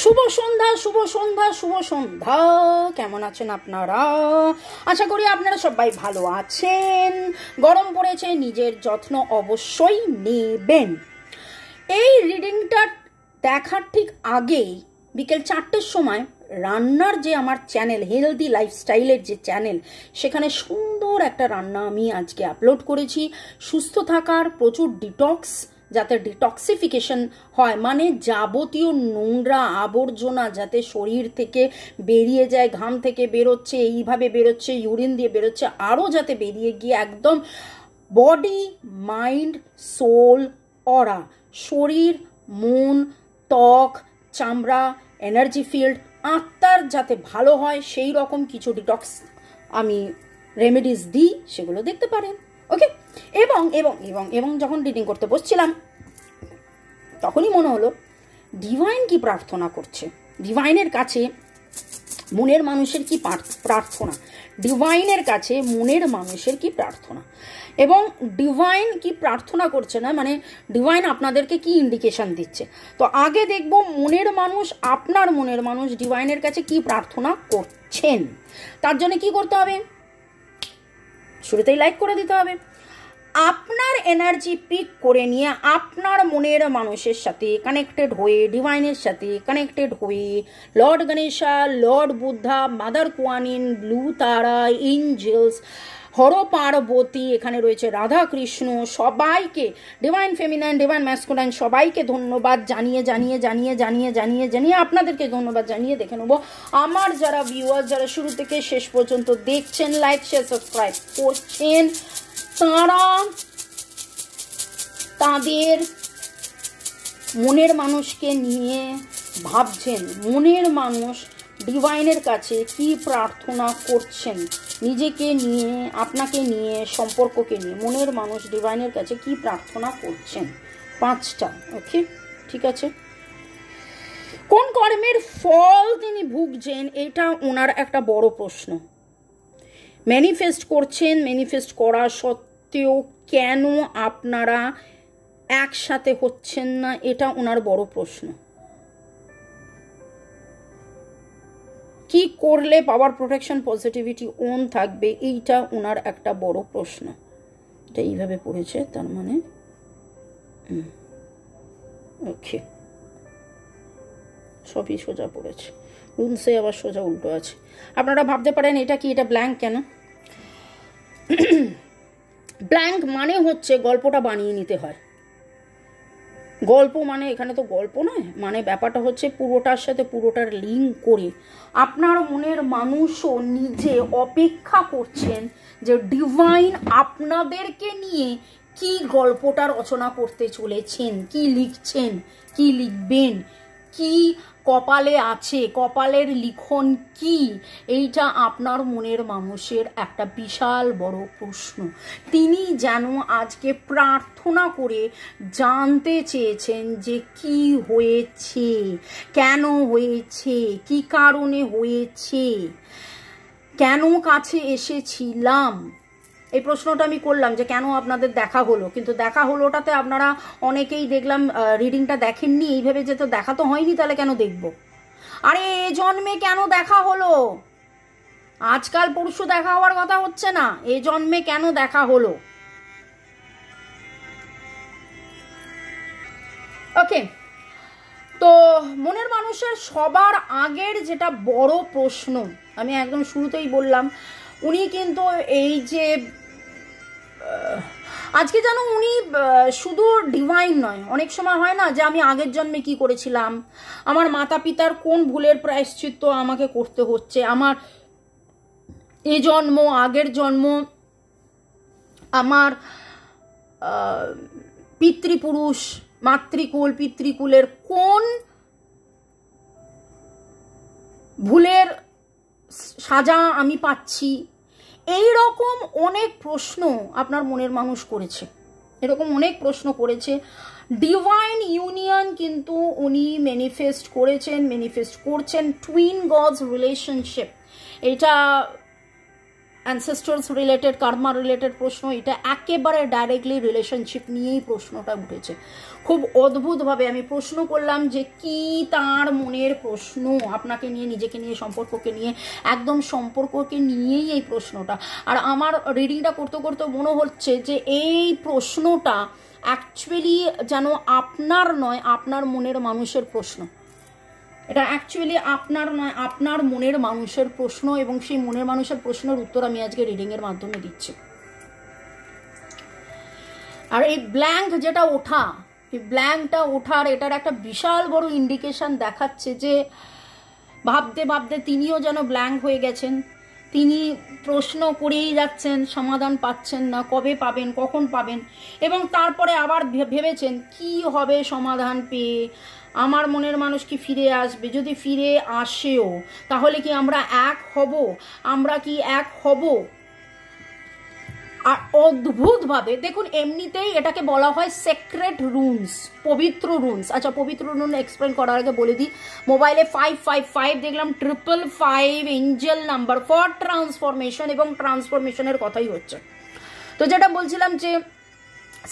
শুভ সন্ধ্যা, শুভ সন্ধ্যা, শুভ সন্ধ্যা। কেমন আছেন আপনারা? আশা করি আপনারা সবাই ভালো আছেন। গরম পড়েছে, নিজের যত্ন অবশ্যই নেবেন। এই রিডিংটা দেখার ঠিক আগেই বিকেল 4টের সময় রান্নার যে আমার চ্যানেল হেলদি লাইফস্টাইলের যে চ্যানেল, সেখানে সুন্দর একটা রান্না আমি আজকে আপলোড করেছি। সুস্থ থাকার, প্রচুর ডিটক্স, যাতে ডিটক্সিফিকেশন হয়, মানে যাবতীয় নোংরা আবর্জনা যাতে শরীর থেকে বেরিয়ে যায়, ঘাম থেকে বেরোচ্ছে, এইভাবে বেরোচ্ছে, ইউরিন দিয়ে বেরোচ্ছে, আরও যাতে বেরিয়ে গিয়ে একদম বডি, মাইন্ড, সোল, অরা, শরীর, মন, ত্বক, চামড়া, এনার্জি ফিল্ড, আত্মার যাতে ভালো হয়, সেই রকম কিছু ডিটক্স আমি রেমেডিস দিই, সেগুলো দেখতে পারেন। ওকে, এবং এবং এবং এবং যখন রিডিং করতে বসছিলাম তখনই মনে হলো ডিভাইন কি প্রার্থনা করছে, ডিভাইনের কাছে মনের মানুষের কি প্রার্থনা, ডিভাইনের কাছে মনের মানুষের কি প্রার্থনা, এবং ডিভাইন কি প্রার্থনা করছে না, মানে ডিভাইন আপনাদেরকে কি ইন্ডিকেশন দিচ্ছে। তো আগে দেখব মনের মানুষ, আপনার মনের মানুষ ডিভাইনের কাছে কি প্রার্থনা করছেন। তার জন্য কি করতে হবে? শুরুতেই লাইক করে দিতে হবে। আপনার এনার্জি পিক করে নিয়ে আপনার মনের মানুষের সাথে কানেক্টেড হয়ে, ডিভাইনের সাথে কানেক্টেড হয়ে, lord Ganesha, lord Buddha, mother Kuan Yin, blue Tara, angels, Har Parvati, এখানে রয়েছে রাধা কৃষ্ণ, সবাইকে, ডিভাইন ফেমিনাইন, ডিভাইন ম্যাসকুলাইন, সবাইকে ধন্যবাদ জানিয়ে জানিয়ে জানিয়ে জানিয়ে জানিয়ে জানিয়ে আপনাদেরকে ধন্যবাদ জানিয়ে দেখে নেবো আমার যারা ভিউয়ার, যারা শুরু থেকে শেষ পর্যন্ত দেখছেন, লাইক শেয়ার সাবস্ক্রাইব করছেন, তারা তাদের মনের মানুষকে নিয়ে ভাবছেন, মনের মানুষ ডিভাইনের কাছে কি প্রার্থনা করছেন, নিজেকে নিয়ে, আপনাকে নিয়ে, সম্পর্ককে নিয়ে মনের মানুষ ডিভাইনের কাছে কি প্রার্থনা করছেন। 5টা। ওকে, ঠিক আছে। কোন কর্মের ফল তিনি ভুগছেন, এটা ওনার একটা বড় প্রশ্ন। ম্যানিফেস্ট করছেন, ম্যানিফেস্ট করা সত্ত্বেও কেন আপনারা একসাথে হচ্ছেন না, এটা ওনার বড় প্রশ্ন। কি করলে পাওয়ার, প্রোটেকশন, পজিটিভিটি অন থাকবে, এইটা ওনার একটা বড় প্রশ্ন। এটা এইভাবে পড়েছে, তার মানে ওকে, সবই সোজা পড়েছে, রুলসে আবার সোজা উল্টো আছে। আপনারা ভাবতে পারেন এটা কি, এটা ব্ল্যাঙ্ক কেন? ব্ল্যাঙ্ক মানে হচ্ছে গল্পটা বানিয়ে নিতে হয়। গল্প মানে এখানে তো গল্প নয়, মানে ব্যাপারটা হচ্ছে পুরোটার সাথে পুরোটার লিঙ্ক করে আপনার মনের মানুষও নিজে অপেক্ষা করছেন যে ডিভাইন আপনাদেরকে নিয়ে কি গল্পটা রচনা করতে চলেছেন, কি লিখছেন, কি লিখবেন, কি কপালে আছে, কপালের লিখন কি, এইটা আপনার মনের মানুষের একটা বিশাল বড় প্রশ্ন। তিনি যেন আজকে প্রার্থনা করে জানতে চেয়েছেন যে কি হয়েছে, কেন হয়েছে, কি কারণে হয়েছে, কেন কাছে এসেছিলাম। এই প্রশ্নটা আমি করলাম যে কেন আপনাদের দেখা হলো, কিন্তু দেখা হলোটাতে আপনারা অনেকেই দেখলাম রিডিংটা দেখেননি, এইভাবে যে তো দেখা তো হয়নি, তাহলে কেন দেখব? আরে এ জন্মে কেন দেখা হলো? আজকাল পরশু দেখা হওয়ার কথা হচ্ছে না, এ জন্মে কেন দেখা হলো? ওকে, তো মনের মানুষের সবার আগের যেটা বড় প্রশ্ন, আমি একদম শুরুতেই বললাম, উনি কিন্তু এই যে আজকে যেন উনি শুধু ডিভাইন নয়, অনেক সময় হয় না যে আমি আগের জন্মে কি করেছিলাম, আমার মাতা পিতার কোন ভুলের প্রায়শ্চিত্ত আমাকে করতে হচ্ছে, আমার এ জন্ম, আগের জন্ম, আমার পিতৃপুরুষ, মাতৃকুল, পিতৃকুলের কোন ভুলের সাজা আমি পাচ্ছি। এই রকম অনেক প্রশ্ন আপনার মনের মানুষ করেছে, এরকম অনেক প্রশ্ন করেছে। ডিভাইন ইউনিয়ন কিন্তু উনি ম্যানিফেস্ট করেছেন, ম্যানিফেস্ট করছেন, টুইন গডস রিলেশনশিপ। এটা অ্যানসেস্ট্রালস রিলেটেড, কার্মা রিলেটেড প্রশ্ন, এটা একেবারে ডাইরেক্টলি রিলেশনশিপ নিয়েই প্রশ্নটা উঠেছে। খুব অদ্ভুতভাবে আমি প্রশ্ন করলাম যে কি তার মনের প্রশ্ন আপনাকে নিয়ে, নিজেকে নিয়ে, সম্পর্ককে নিয়ে, একদম সম্পর্ককে নিয়েই এই প্রশ্নটা। আর আমার রিডিংটা করতে করতে মনে হচ্ছে যে এই প্রশ্নটা অ্যাকচুয়ালি যেন আপনার নয়, আপনার মনের মানুষের প্রশ্ন। এটা অ্যাকচুয়ালি আপনার নয়, আপনার মনের মানুষের প্রশ্ন, এবং সেই মনের মানুষের প্রশ্নের উত্তর আমি আজকে রিডিংয়ের মাধ্যমে দিচ্ছি। আর এই ব্ল্যাঙ্ক যেটা ওঠা, এই ব্ল্যাঙ্কটা ওঠার এটার একটা বিশাল বড় ইন্ডিকেশন দেখাচ্ছে যে ভাবতে ভাবতে তিনিও যেন ব্ল্যাঙ্ক হয়ে গেছেন। তিনি প্রশ্ন করেই যাচ্ছেন, সমাধান পাচ্ছেন না, কবে পাবেন, কখন পাবেন, এবং তারপরে আবার ভেবেছেন কি হবে সমাধান পেয়ে, আমার মনের মানুষ কি ফিরে আসবে, যদি ফিরে আসেও তাহলে কি আমরা এক হব, আমরা কি এক হব। আর অদ্ভুতভাবে দেখুন, এমনিতেই এটাকে বলা হয় সেক্রেট রুনস, পবিত্র রুনস। আচ্ছা, পবিত্র রুন এক্সপ্লেন করার আগে বলে দিই, মোবাইলে 555 দেখলাম, 555 এঞ্জেল নাম্বার ফর ট্রান্সফরমেশন, এবং ট্রান্সফরমেশনের কথাই হচ্ছে। তো যেটা বলছিলাম যে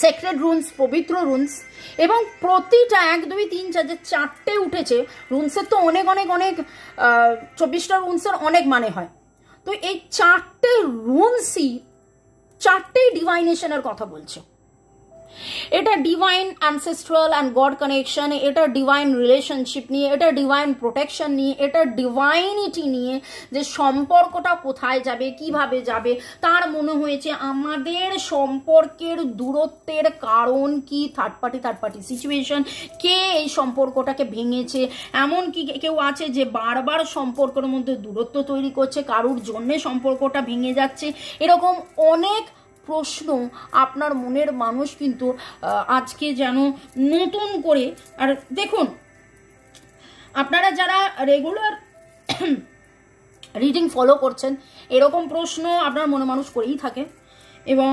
সেক্রেট রুনস, পবিত্র রুনস, এবং প্রতিটা 1 2 3 4 যে 4টে উঠেছে রুনসের, তো অনেক অনেক অনেক 24টা রুনসের অনেক মানে হয়। তো এই 4টে রুনসই 4টেই ডিভাইনেশনের কথা বলছে। এটা divine ancestral and god connection, এটা ডিভাইন রিলেশনশিপ নিয়ে, এটা ডিভাইন প্রোটেকশন নিয়ে, এটা ডিভাইনিটি নিয়ে, যে সম্পর্কটা কোথায় যাবে, কিভাবে যাবে। তার মনে হয়েছে আমাদের সম্পর্কের দূরত্বের কারণ কি, থার্ড পার্টি সিচুয়েশন, কে এই সম্পর্কটাকে ভেঙেছে। এমন কি কেউ আছে যে বারবার সম্পর্কের মধ্যে দূরত্ব তৈরি করছে, কারুর জন্যে সম্পর্কটা ভেঙে যাচ্ছে। এরকম অনেক প্রশ্ন আপনার মনের মানুষ কিন্তু আজকে যেন নতুন করে। আর দেখুন, আপনারা যারা রেগুলার রিডিং ফলো করছেন, এরকম প্রশ্ন আপনার মনে মানুষ করেই থাকে, এবং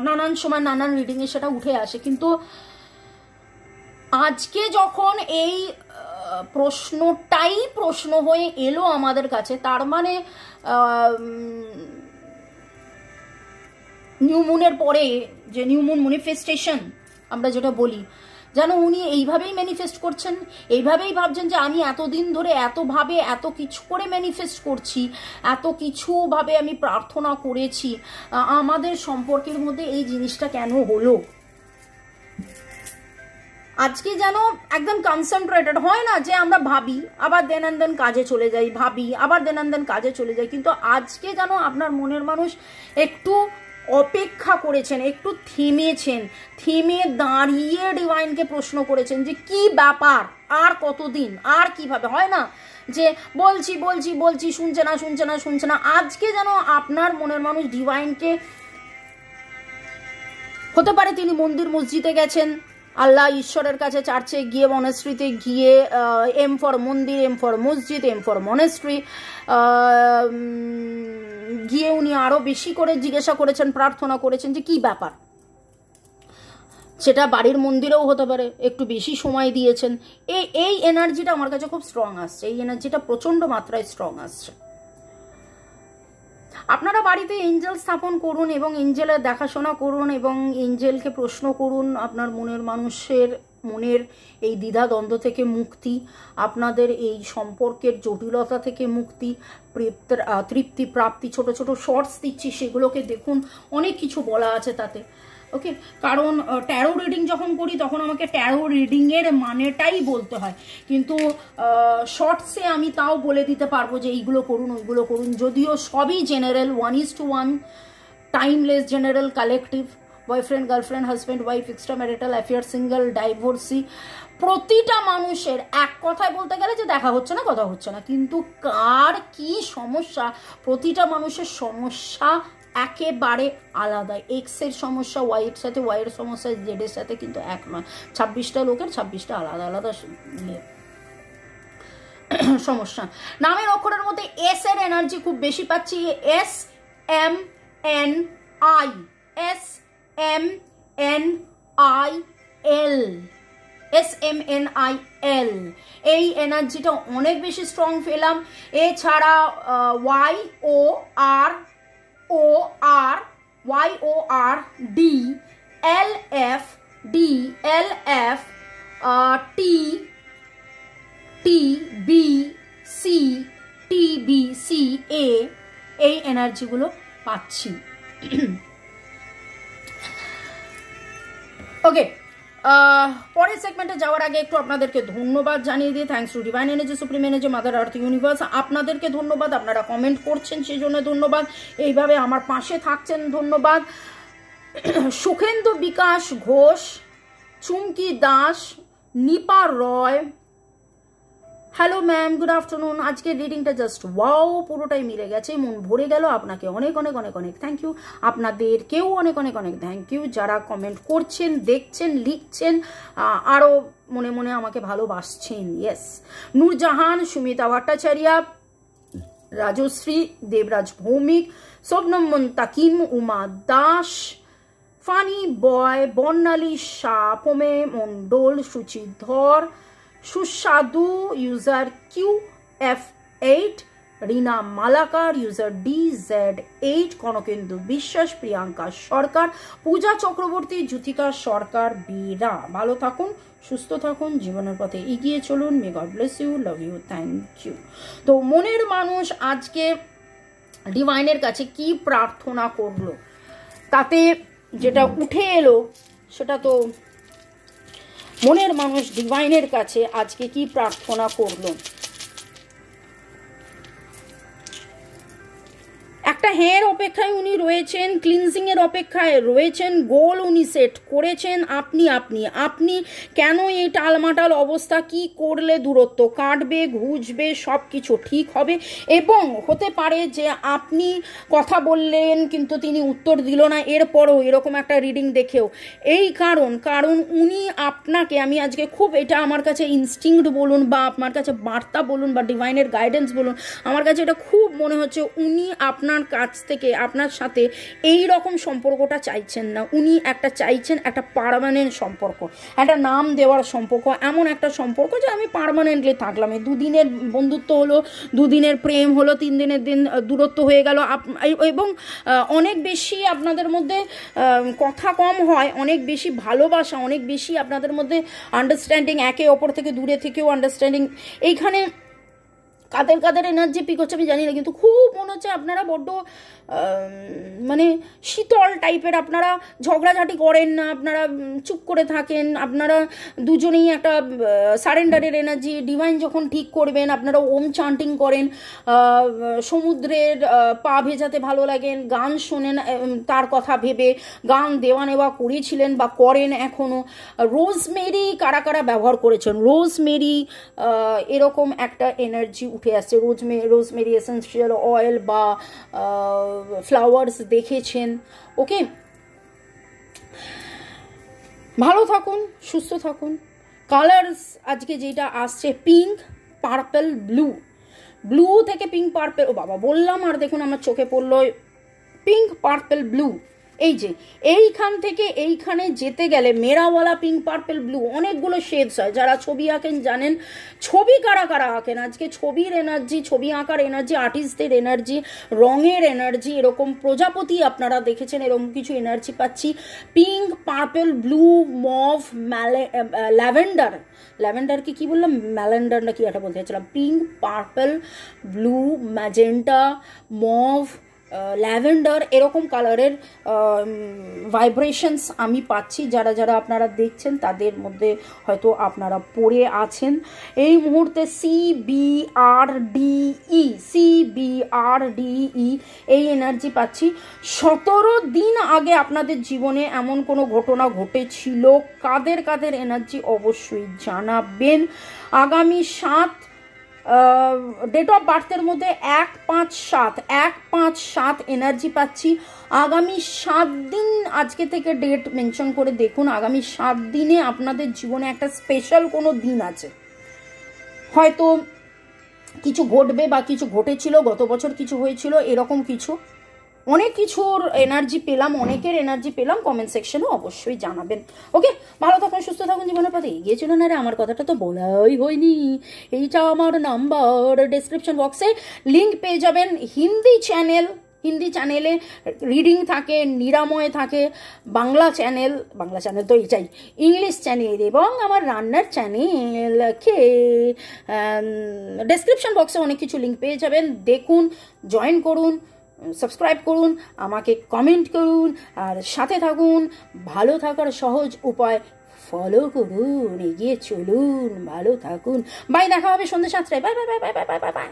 নানান সময় নানান রিডিংয়ে সেটা উঠে আসে। কিন্তু আজকে যখন এই প্রশ্নটাই প্রশ্ন হয়ে এলো আমাদের কাছে, তার মানে নিউ মুনের পরে যে নিউ মুন ম্যানিফেস্টেশন আমরা যেটা বলি, যেন উনি এইভাবেই ম্যানিফেস্ট করছেন, এইভাবেই ভাবছেন যে আমি এতদিন ধরে এতভাবে এত কিছু করে ম্যানিফেস্ট করছি, এত কিছুভাবে আমি প্রার্থনা করেছি, আমাদের সম্পর্কের মধ্যে এই জিনিসটা কেন হলো। আজকে যেন একদম কনসেন্ট্রেটেড হয় না, যে আমরা ভাবি আবার দেন অ্যান্ড দেন কাজে চলে যাই, ভাবি আবার দেন অ্যান্ড দেন কাজে চলে যাই। কিন্তু আজকে যেন আপনার মনের মানুষ একটু অপেক্ষা করেছেন, একটু থেমেছেন, থেমে দাঁড়িয়ে ডিভাইনকে প্রশ্ন করেছেন যে কি ব্যাপার, আর কতদিন, আর কিভাবে। হয় না যে বলছি বলছি বলছি, শুনছে না শুনছে না শুনছে না। আজকে যেন আপনার মনের মানুষ ডিভাইনকে, হতে পারে তিনি মন্দির মসজিদে গেছেন, আল্লাহ ঈশ্বরের কাছে, চার্চে গিয়ে, মনেস্ট্রিতে গিয়ে, এম ফর মন্দির, এম ফর মসজিদ, এম ফর মনেস্ট্রি গিয়ে উনি আরো বেশি করে জিজ্ঞাসা করেছেন, প্রার্থনা করেছেন যে কি ব্যাপার। সেটা বাড়ির মন্দিরেও হতে পারে, একটু বেশি সময় দিয়েছেন। এই এনার্জিটা আমার কাছে খুব স্ট্রং আসছে, এই এনার্জিটা প্রচন্ড মাত্রায় স্ট্রং আসছে। আপনারা বাড়িতে এঞ্জেল স্থাপন করুন এবং এঞ্জেলের দেখাশোনা করুন, এবং এঞ্জেলকে প্রশ্ন করুন আপনার মনের মানুষের মনের এই দ্বিধাদ্বন্দ্ব থেকে মুক্তি, আপনাদের এই সম্পর্কের জটিলতা থেকে মুক্তি, তৃপ্তি প্রাপ্তি। ছোট ছোট শর্টস দিচ্ছি, সেগুলোকে দেখুন, অনেক কিছু বলা আছে তাতে। ওকে, কারণ ট্যারো রিডিং যখন করি তখন আমাকে ট্যারো রিডিংয়ের মানেটাই বলতে হয়, কিন্তু শর্টসে আমি তাও বলে দিতে পারবো যে এইগুলো করুন, ওইগুলো করুন, যদিও সবই general, 1:1, timeless, general, collective, boyfriend, girlfriend, husband, wife, extra marital affair, single, divorcee. প্রতিটা মানুষের এক কথায় বলতে গেলে যে দেখা হচ্ছে না, কথা হচ্ছে না, কিন্তু কার কি সমস্যা, প্রতিটা মানুষের সমস্যা একেবারে আলাদা। এক্স এর সমস্যা ওয়াই এর সাথে, ওয়াই এর সমস্যা জেড এর সাথে কিন্তু এক নয়। 26টা লোকের 26টা আলাদা আলাদা সমস্যা। নামের অক্ষরের মধ্যে এস এর এনার্জি খুব বেশি পাচ্ছি, S M N I, S M N I L, SMNIL, এই এনার্জিটা অনেক বেশি স্ট্রং পেলাম। এছাড়া YOR TBCA এই এনার্জিগুলো পাচ্ছি। ওকে, পরের সেগমেন্টে যাওয়ার আগে একটু আপনাদেরকে ধন্যবাদ জানিয়ে দিয়ে, thanks to divine energy, supreme energy, mother earth universe, আপনাদেরকে ধন্যবাদ, আপনারা কমেন্ট করছেন সেই জন্য ধন্যবাদ, এইভাবে আমার পাশে থাকছেন ধন্যবাদ। সুখেন্দু বিকাশ ঘোষ, চুমকি দাস, নিপা রয়, হ্যালো ম্যাম, গুড আফটারনুন। আজকের রিডিংটা জাস্ট ওয়াও, পুরোটাই মিলে গেছে, মন ভরে গেল। আপনাকে অনেক অনেক অনেক অনেক থ্যাংক ইউ, আপনাদেরকেও অনেক অনেক অনেক থ্যাংক ইউ যারা কমেন্ট করছেন, দেখছেন, লিখছেন, আরও মনে মনে আমাকে ভালোবাসছেন। ইয়েস, নূরজাহান, সুমিতা ভট্টাচার্য, রাজশ্রী, দেবরাজ ভৌমিক, শবনম মুন্তাকিম, উমা দাস, ফানি বয়, বর্ণালী শাহ, পোমে মণ্ডল, সুচিধর, সুস্বাদু, ইউজার QF8, রিনা মালাকার, ইউজার DZ8, কনকেন্দু বিশ্বাস, প্রিয়াঙ্কা সরকার, পূজা চক্রবর্তী, জ্যোতিকা সরকার, বীরা। ভালো থাকুন, সুস্থ থাকুন, জীবনের পথে এগিয়ে চলুন। May God bless you, love you, thank you. তো মনের মানুষ আজকে ডিভাইনের কাছে কি প্রার্থনা করলো, তাতে যেটা উঠে এলো সেটা তো মনের মানুষ ডিভাইনের কাছে আজকে কি প্রার্থনা করলো। একটা হেয়ার অপেক্ষায় উনি রয়েছেন, ক্লিনজিং এর অপেক্ষায় রয়েছেন, গোল উনি সেট করেছেন। আপনি কেন এই টালমাটাল অবস্থা, কি করলে দূরত্ব কাটবে, ঘুচবে, সব কিছু ঠিক হবে। এবং হতে পারে যে আপনি কথা বললেন কিন্তু তিনি উত্তর দিল না, এরপরও এরকম একটা রিডিং দেখেও এই কারণ উনি আপনাকে, আমি আজকে খুব, এটা আমার কাছে ইনস্টিংক্ট বলুন বা আপনার কাছে বার্তা বলুন বা ডিভাইনের গাইডেন্স বলুন, আমার কাছে এটা খুব মনে হচ্ছে উনি আপনার কাছ থেকে, আপনার সাথে এই রকম সম্পর্কটা চাইছেন না। উনি একটা চাইছেন একটা পার্মানেন্ট সম্পর্ক, একটা নাম দেওয়ার সম্পর্ক, এমন একটা সম্পর্ক যে আমি পার্মানেন্টলি থাকলাম। দুদিনের বন্ধুত্ব হলো, দুদিনের প্রেম হলো, 3 দিনের দিন দূরত্ব হয়ে গেল, এবং অনেক বেশি আপনাদের মধ্যে কথা কম হয়, অনেক বেশি ভালোবাসা, অনেক বেশি আপনাদের মধ্যে আন্ডারস্ট্যান্ডিং, একে অপর থেকে দূরে থেকেও আন্ডারস্ট্যান্ডিং। এইখানে কাদের এনার্জি পিক হচ্ছে আমি জানি না, কিন্তু খুব মনে হচ্ছে আপনারা বড্ড মানে শীতল টাইপের, আপনারা ঝগড়াঝাটি করেন না, আপনারা চুপ করে থাকেন, আপনারা দুজনেই একটা সারেন্ডারের এনার্জি। ডিভাইন যখন ঠিক করবেন আপনারা ওম চান্টিং করেন, সমুদ্রের পা ভেজাতে ভালো লাগেন, গান শোনেন তার কথা ভেবে, গান দেওয়া নেওয়া করেছিলেন বা করেন এখনও। রোজমেরি কারা কারা ব্যবহার করেছেন, রোজমেরি এরকম একটা এনার্জি উঠে আসছে। রোজমেরি এসেন্সিয়াল অয়েল বা ফ্লাওয়ার্স দেখেছেন। ওকে, ভালো থাকুন, সুস্থ থাকুন। কালার্স আজকে যেটা আসছে পিঙ্ক, পার্পল, ব্লু থেকে পিঙ্ক, পার্পল, ও বাবা বললাম আর দেখুন আমার চোখে পড়লো পিঙ্ক, পার্পল, ব্লু। এই যে এইখান থেকে এইখানে যেতে গেলে মেরাওয়ালা পিঙ্ক, পার্পল, ব্লু অনেকগুলো শেডস হয়। যারা ছবি আঁকেন জানেন ছবি কারা কারা আঁকেন। আজকে ছবির এনার্জি, ছবি আঁকার এনার্জি, আর্টিস্টদের এনার্জি, রঙের এনার্জি, এরকম প্রজাপতি আপনারা দেখেছেন, এরকম কিছু এনার্জি পাচ্ছি। পিঙ্ক, পার্পল, ব্লু, মভ, ল্যাভেন্ডারকে কি বললাম, ম্যালেন্ডার না কি একটা বলতে চাইছিলাম। Pink, purple, blue, magenta, mauve, lavender, এরকম কালারের ভাইব্রেশনস আমি পাচ্ছি। যারা যারা আপনারা দেখছেন তাদের মধ্যে হয়তো আপনারা পড়ে আছেন এই মুহূর্তে। CBRDE এই এনার্জি পাচ্ছি। 17 দিন আগে আপনাদের জীবনে এমন কোনো ঘটনা ঘটেছিল, কাদের এনার্জি অবশ্যই জানাবেন। আগামী 7 ডেট অফ বার্থের মধ্যে 157 এনার্জি পাচ্ছি। আগামী 7 দিন আজকে থেকে ডেট মেনশন করে দেখুন, আগামী 7 দিনে আপনাদের জীবনে একটা স্পেশাল কোনো দিন আছে। হয়তো কিছু ঘটবে বা কিছু ঘটেছিল, গত বছর কিছু হয়েছিল, এরকম কিছু অনেক কিছুর এনার্জি পেলাম, অনেকের এনার্জি পেলাম। কমেন্ট সেকশনে অবশ্যই জানাবেন। ওকে, ভালো থাকুন, সুস্থ থাকুন, জীবনের পথে এগিয়ে চলুন। আরে আমার কথাটা তো বলাই হয়নি, এইটা আমার নাম্বার, ডেসক্রিপশন বক্সে লিঙ্ক পেয়ে যাবেন হিন্দি চ্যানেল হিন্দি চ্যানেলে রিডিং থাকে, নিরাময় থাকে, বাংলা চ্যানেল তো এটাই, ইংলিশ চ্যানেল এবং আমার রান্নার চ্যানেলকে ডেসক্রিপশন বক্সে অনেক কিছু লিঙ্ক পেয়ে যাবেন। দেখুন, জয়েন করুন, সাবস্ক্রাইব করুন, আমাকে কমেন্ট করুন, আর সাথে থাকুন। ভালো থাকার সহজ উপায় ফলো করুন, এগিয়ে চলুন, ভালো থাকুন। বাই, দেখা হবে সন্ধ্যে 7টায়। Bye bye bye bye bye bye bye by.